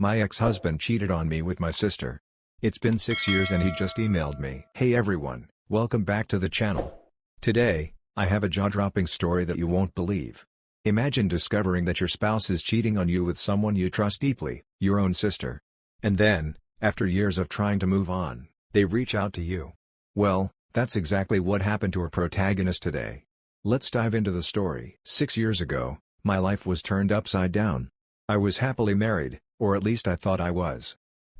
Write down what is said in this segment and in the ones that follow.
My ex-husband cheated on me with my sister. It's been 6 years and he just emailed me. Hey everyone, welcome back to the channel. Today, I have a jaw-dropping story that you won't believe. Imagine discovering that your spouse is cheating on you with someone you trust deeply, your own sister. And then, after years of trying to move on, they reach out to you. Well, that's exactly what happened to our protagonist today. Let's dive into the story. 6 years ago, my life was turned upside down. I was happily married, or at least I thought I was.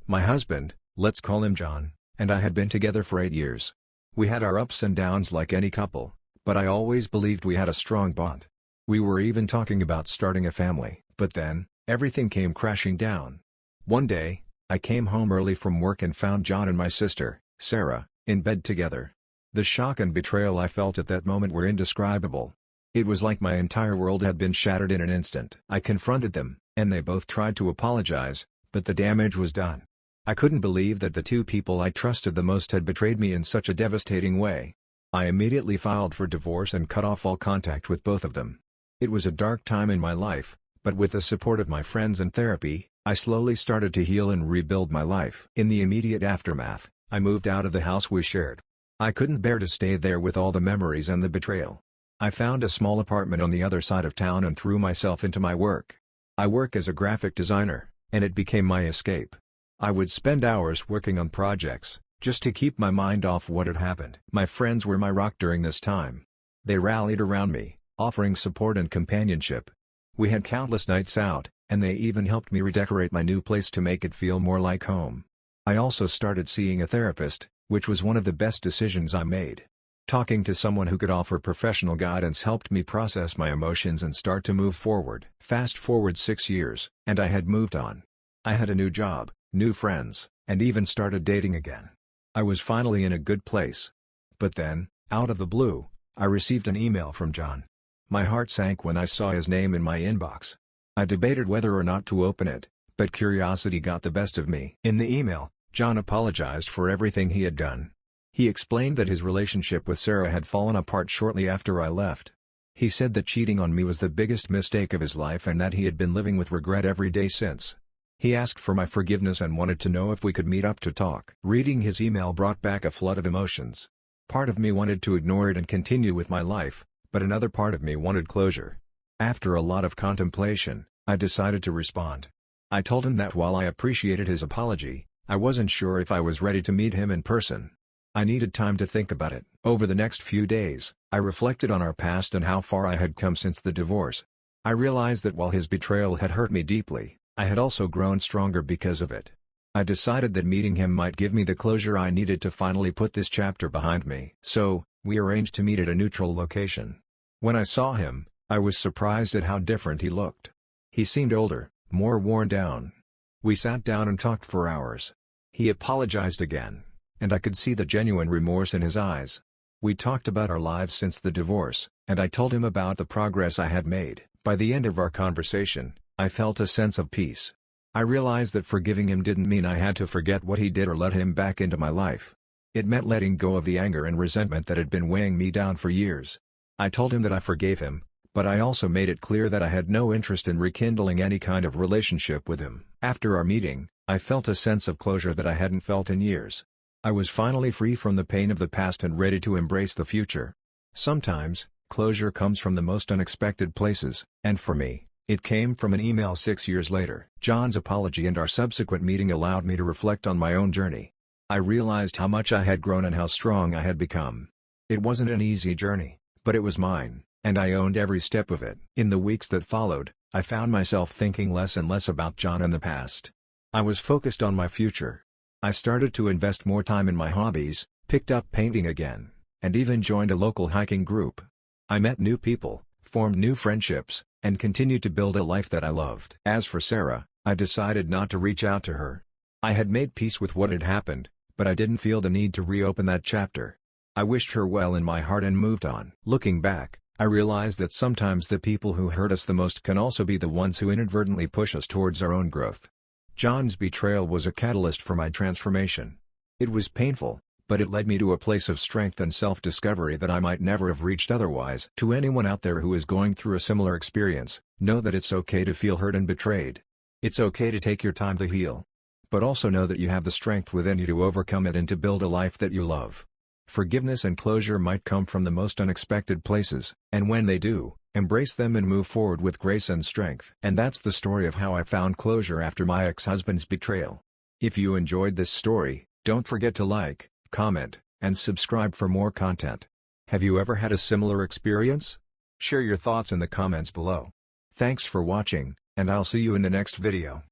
My husband, let's call him John, and I had been together for 8 years. We had our ups and downs like any couple, but I always believed we had a strong bond. We were even talking about starting a family, but then, everything came crashing down. One day, I came home early from work and found John and my sister, Sarah, in bed together. The shock and betrayal I felt at that moment were indescribable. It was like my entire world had been shattered in an instant. I confronted them, and they both tried to apologize, but the damage was done. I couldn't believe that the two people I trusted the most had betrayed me in such a devastating way. I immediately filed for divorce and cut off all contact with both of them. It was a dark time in my life, but with the support of my friends and therapy, I slowly started to heal and rebuild my life. In the immediate aftermath, I moved out of the house we shared. I couldn't bear to stay there with all the memories and the betrayal. I found a small apartment on the other side of town and threw myself into my work. I work as a graphic designer, and it became my escape. I would spend hours working on projects, just to keep my mind off what had happened. My friends were my rock during this time. They rallied around me, offering support and companionship. We had countless nights out, and they even helped me redecorate my new place to make it feel more like home. I also started seeing a therapist, which was one of the best decisions I made. Talking to someone who could offer professional guidance helped me process my emotions and start to move forward. Fast forward 6 years, and I had moved on. I had a new job, new friends, and even started dating again. I was finally in a good place. But then, out of the blue, I received an email from John. My heart sank when I saw his name in my inbox. I debated whether or not to open it, but curiosity got the best of me. In the email, John apologized for everything he had done. He explained that his relationship with Sarah had fallen apart shortly after I left. He said that cheating on me was the biggest mistake of his life and that he had been living with regret every day since. He asked for my forgiveness and wanted to know if we could meet up to talk. Reading his email brought back a flood of emotions. Part of me wanted to ignore it and continue with my life, but another part of me wanted closure. After a lot of contemplation, I decided to respond. I told him that while I appreciated his apology, I wasn't sure if I was ready to meet him in person. I needed time to think about it. Over the next few days, I reflected on our past and how far I had come since the divorce. I realized that while his betrayal had hurt me deeply, I had also grown stronger because of it. I decided that meeting him might give me the closure I needed to finally put this chapter behind me. So, we arranged to meet at a neutral location. When I saw him, I was surprised at how different he looked. He seemed older, more worn down. We sat down and talked for hours. He apologized again, and I could see the genuine remorse in his eyes. We talked about our lives since the divorce, and I told him about the progress I had made. By the end of our conversation, I felt a sense of peace. I realized that forgiving him didn't mean I had to forget what he did or let him back into my life. It meant letting go of the anger and resentment that had been weighing me down for years. I told him that I forgave him, but I also made it clear that I had no interest in rekindling any kind of relationship with him. After our meeting, I felt a sense of closure that I hadn't felt in years. I was finally free from the pain of the past and ready to embrace the future. Sometimes, closure comes from the most unexpected places, and for me, it came from an email 6 years later. John's apology and our subsequent meeting allowed me to reflect on my own journey. I realized how much I had grown and how strong I had become. It wasn't an easy journey, but it was mine, and I owned every step of it. In the weeks that followed, I found myself thinking less and less about John and the past. I was focused on my future. I started to invest more time in my hobbies, picked up painting again, and even joined a local hiking group. I met new people, formed new friendships, and continued to build a life that I loved. As for Sarah, I decided not to reach out to her. I had made peace with what had happened, but I didn't feel the need to reopen that chapter. I wished her well in my heart and moved on. Looking back, I realized that sometimes the people who hurt us the most can also be the ones who inadvertently push us towards our own growth. John's betrayal was a catalyst for my transformation. It was painful, but it led me to a place of strength and self-discovery that I might never have reached otherwise. To anyone out there who is going through a similar experience, know that it's okay to feel hurt and betrayed. It's okay to take your time to heal. But also know that you have the strength within you to overcome it and to build a life that you love. Forgiveness and closure might come from the most unexpected places, and when they do, embrace them and move forward with grace and strength. And that's the story of how I found closure after my ex-husband's betrayal. If you enjoyed this story, don't forget to like, comment, and subscribe for more content. Have you ever had a similar experience? Share your thoughts in the comments below. Thanks for watching, and I'll see you in the next video.